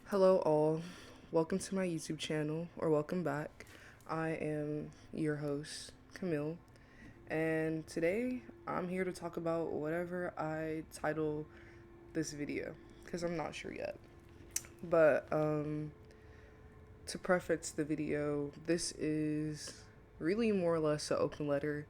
Hello, all. Welcome to my YouTube channel, or welcome back. I am your host, Camille, and today I'm here to talk about whatever I title this video, because I'm not sure yet. But, to preface the video, this is really more or less an open letter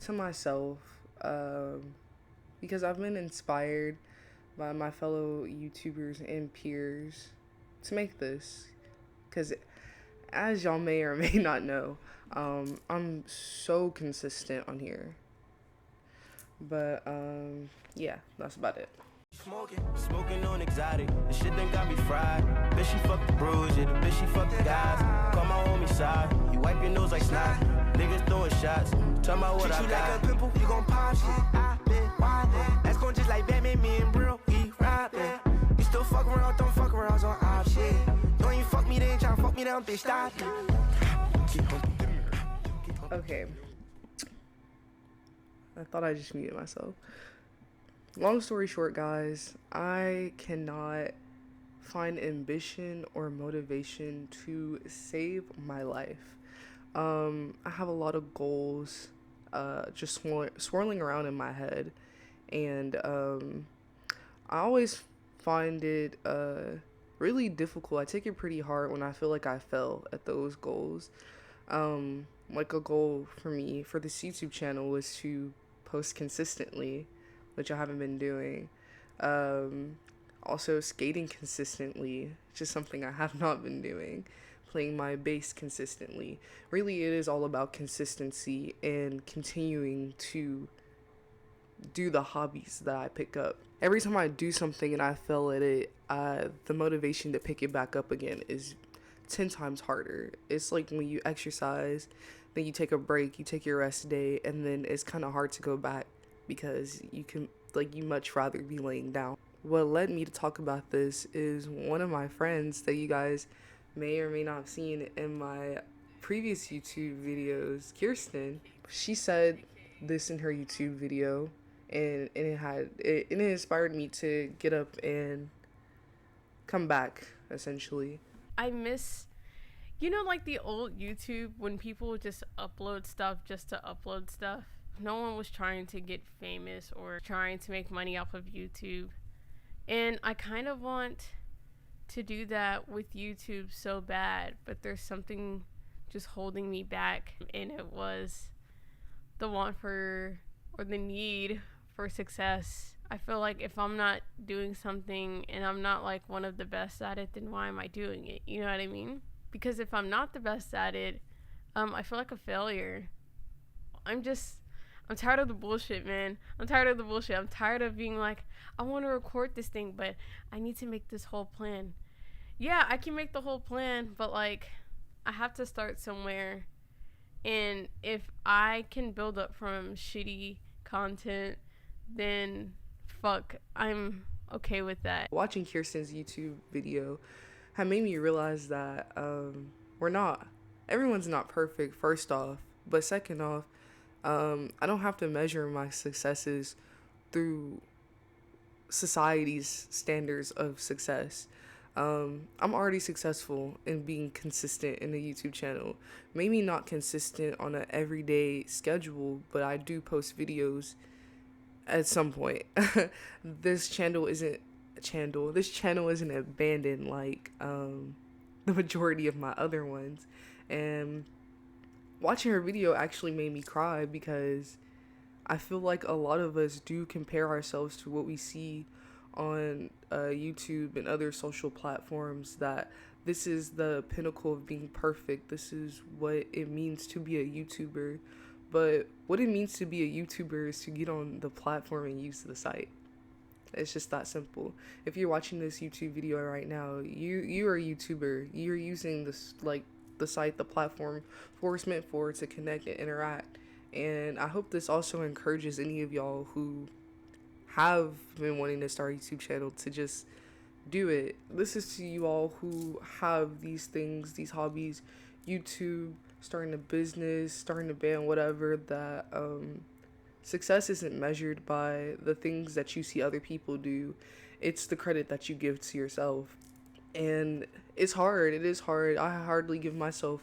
to myself, because I've been inspired by my fellow YouTubers and peers to make this. Because as y'all may or may not know, I'm so consistent on here. But yeah, that's about it. Smoking on exotic. The shit done got me fried. Bitch, she fuck the bros, yeah, the bitch, she fuck the guys. Call my homie side. You wipe your nose like snot. Niggas throwing shots. Tell me what I got. You like a pimple, you gon' pop shit. I been wildin'. That's gon' just like Batman, me and bro, we robbin'. You still fuck around, don't fuck around on our shit. Don't you fuck me, they ain't tryna fuck me down, bitch, stop it. Okay. I thought I just muted myself. Long story short, guys, I cannot find ambition or motivation to save my life. I have a lot of goals just swirling around in my head, and I always find it really difficult. I take it pretty hard when I feel like I fail at those goals. Like a goal for me for this YouTube channel was to post consistently, which I haven't been doing. Also, skating consistently, just something I have not been doing. Playing my bass consistently. Really, it is all about consistency and continuing to do the hobbies that I pick up. Every time I do something and I fail at it, the motivation to pick it back up again is 10 times harder. It's like when you exercise, then you take a break, you take your rest day, and then it's kind of hard to go back because you much rather be laying down. What led me to talk about this is one of my friends that you guys may or may not have seen in my previous YouTube videos, Kirsten. She said this in her YouTube video, and it inspired me to get up and come back, essentially. I miss, like the old YouTube when people would just upload stuff just to upload stuff. No one was trying to get famous or trying to make money off of YouTube. And I kind of want to do that with YouTube so bad, but there's something just holding me back, and it was the want for or the need for success. I feel like if I'm not doing something and I'm not like one of the best at it, then why am I doing it? You know what I mean? Because if I'm not the best at it, I feel like a failure. I'm tired of the bullshit, man. I'm tired of the bullshit. I'm tired of being like, I want to record this thing, but I need to make this whole plan. Yeah, I can make the whole plan, but like, I have to start somewhere. And if I can build up from shitty content, then fuck, I'm okay with that. Watching Kirsten's YouTube video had made me realize that everyone's not perfect, first off, but second off, I don't have to measure my successes through society's standards of success. I'm already successful in being consistent in the YouTube channel. Maybe not consistent on an everyday schedule, but I do post videos at some point. This channel isn't abandoned like the majority of my other ones. And watching her video actually made me cry because I feel like a lot of us do compare ourselves to what we see on YouTube and other social platforms, that this is the pinnacle of being perfect. This is what it means to be a YouTuber. But what it means to be a YouTuber is to get on the platform and use the site. It's just that simple. If you're watching this YouTube video right now, you are a YouTuber. You're using this, like, the site, the platform for it's meant for, to connect and interact. And I hope this also encourages any of y'all who have been wanting to start a YouTube channel to just do it. This is to you all who have these things, these hobbies, YouTube, starting a business, starting a band, whatever, that success isn't measured by the things that you see other people do. It's the credit that you give to yourself. And it's hard. It is hard. I hardly give myself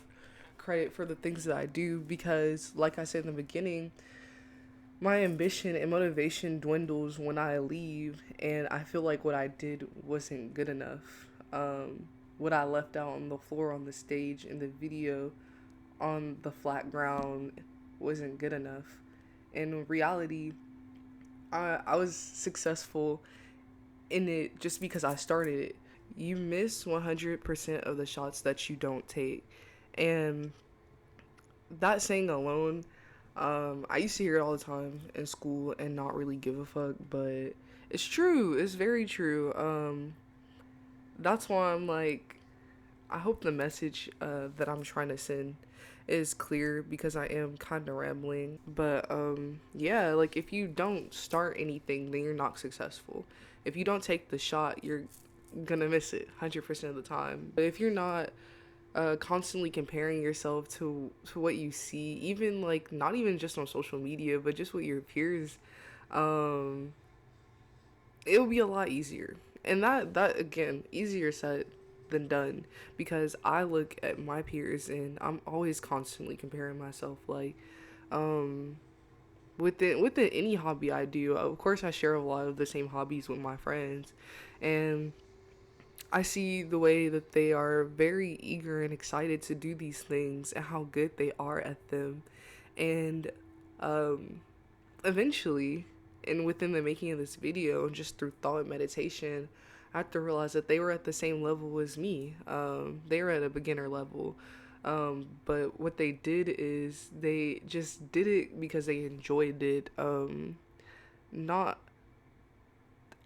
credit for the things that I do because, like I said in the beginning, my ambition and motivation dwindles when I leave, and I feel like what I did wasn't good enough. What I left out on the floor, on the stage, in the video, on the flat ground wasn't good enough. In reality, I was successful in it just because I started it. You miss 100% of the shots that you don't take. And that saying alone, I used to hear it all the time in school and not really give a fuck, but it's true. It's very true. That's why I'm like, I hope the message that I'm trying to send is clear because I am kind of rambling. But yeah, like if you don't start anything, then you're not successful. If you don't take the shot, you're gonna miss it 100% of the time. But if you're not constantly comparing yourself to what you see, even like not even just on social media, but just with your peers, um, it'll be a lot easier. And that again, easier said than done because I look at my peers and I'm always constantly comparing myself like um within any hobby I do. Of course I share a lot of the same hobbies with my friends, and I see the way that they are very eager and excited to do these things and how good they are at them. And um, eventually, and within the making of this video, just through thought and meditation, I have to realize that they were at the same level as me. They were at a beginner level. But what they did is they just did it because they enjoyed it. Not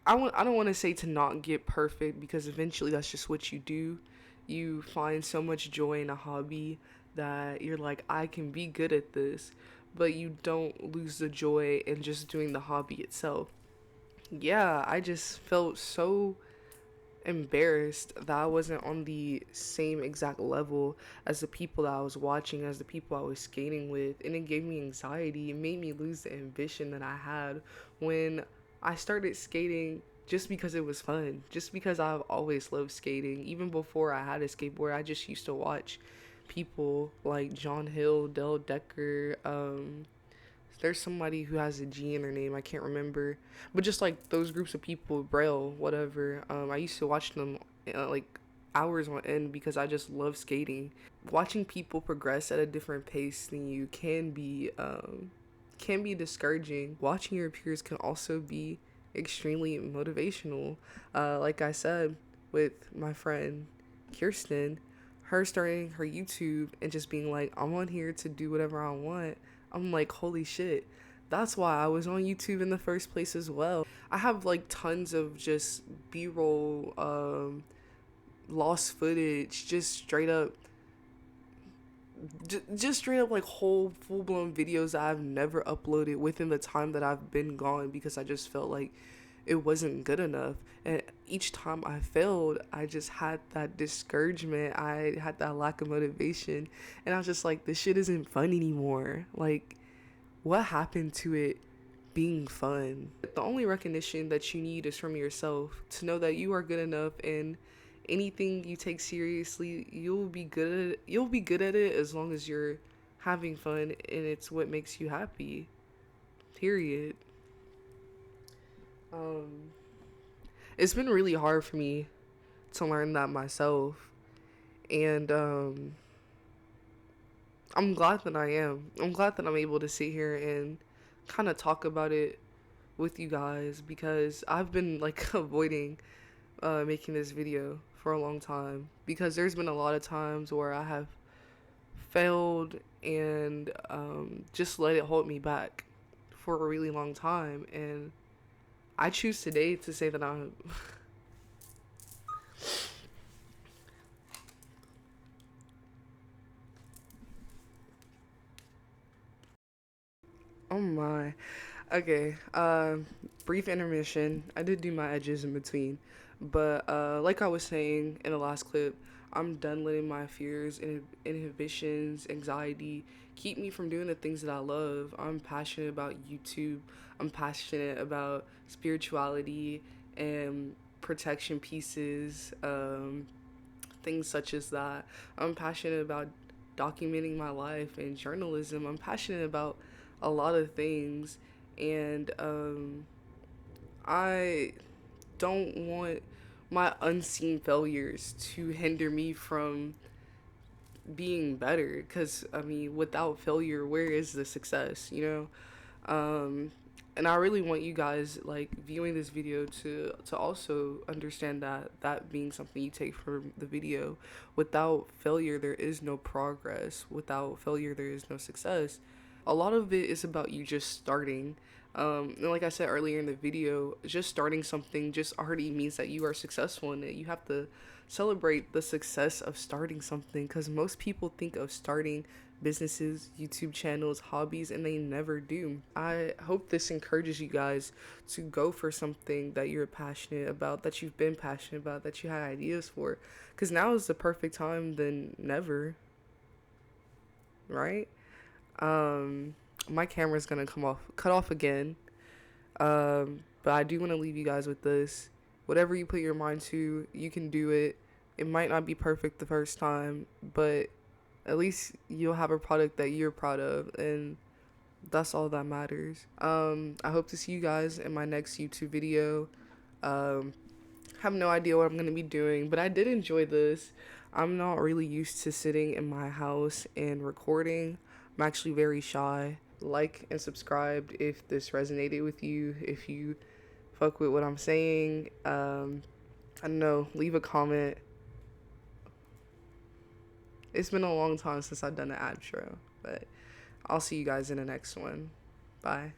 I don't want to say to not get perfect because eventually that's just what you do. You find so much joy in a hobby that you're like, I can be good at this, but you don't lose the joy in just doing the hobby itself. Yeah, I just felt so embarrassed that I wasn't on the same exact level as the people that I was watching, as the people I was skating with, and it gave me anxiety. It made me lose the ambition that I had when I started skating just because it was fun, just because I've always loved skating. Even before I had a skateboard, I just used to watch people like John Hill, Dell Decker, there's somebody who has a G in their name, I can't remember, but just like those groups of people, Braille, whatever. I used to watch them like hours on end because I just love skating. Watching people progress at a different pace than you can be discouraging. Watching your peers can also be extremely motivational. Like I said with my friend Kirsten, her starting her YouTube and just being like, I'm on here to do whatever I want. I'm like, holy shit. That's why I was on YouTube in the first place as well. I have like tons of just B-roll, lost footage, just straight up, just straight up like whole full blown videos that I've never uploaded within the time that I've been gone because I just felt like it wasn't good enough. And each time I failed, I just had that discouragement. I had that lack of motivation. And I was just like, this shit isn't fun anymore. Like, what happened to it being fun? The only recognition that you need is from yourself to know that you are good enough, and anything you take seriously, you'll be good at it as long as you're having fun and it's what makes you happy. Period. Um it's been really hard for me to learn that myself, and I'm glad that I am. I'm glad that I'm able to sit here and kind of talk about it with you guys because I've been like avoiding making this video for a long time because there's been a lot of times where I have failed and just let it hold me back for a really long time, and I choose today to say that I'm oh my. Okay, brief intermission. I did do my edges in between, but like I was saying in the last clip, I'm done letting my fears, inhibitions, anxiety keep me from doing the things that I love. I'm passionate about YouTube. I'm passionate about spirituality, and protection pieces, things such as that. I'm passionate about documenting my life and journalism. I'm passionate about a lot of things, and I don't want my unseen failures to hinder me from being better, because I mean, without failure, where is the success, you know? And I really want you guys, like, viewing this video to also understand that being something you take from the video. Without failure, there is no progress. Without failure, there is no success. A lot of it is about you just starting. And like I said earlier in the video, just starting something just already means that you are successful in it. You have to celebrate the success of starting something, because most people think of starting businesses, YouTube channels, hobbies, and they never do. I hope this encourages you guys to go for something that you're passionate about, that you've been passionate about, that you had ideas for, because now is the perfect time than never, right? My camera's gonna cut off again. But I do want to leave you guys with this. Whatever you put your mind to, you can do it. It might not be perfect the first time, but at least you'll have a product that you're proud of, and that's all that matters. I hope to see you guys in my next YouTube video. Have no idea what I'm gonna be doing, but I did enjoy this. I'm not really used to sitting in my house and recording. I'm actually very shy. Like and subscribe if this resonated with you, if you fuck with what I'm saying. I don't know, leave a comment. It's been a long time since I've done an outro, but I'll see you guys in the next one. Bye.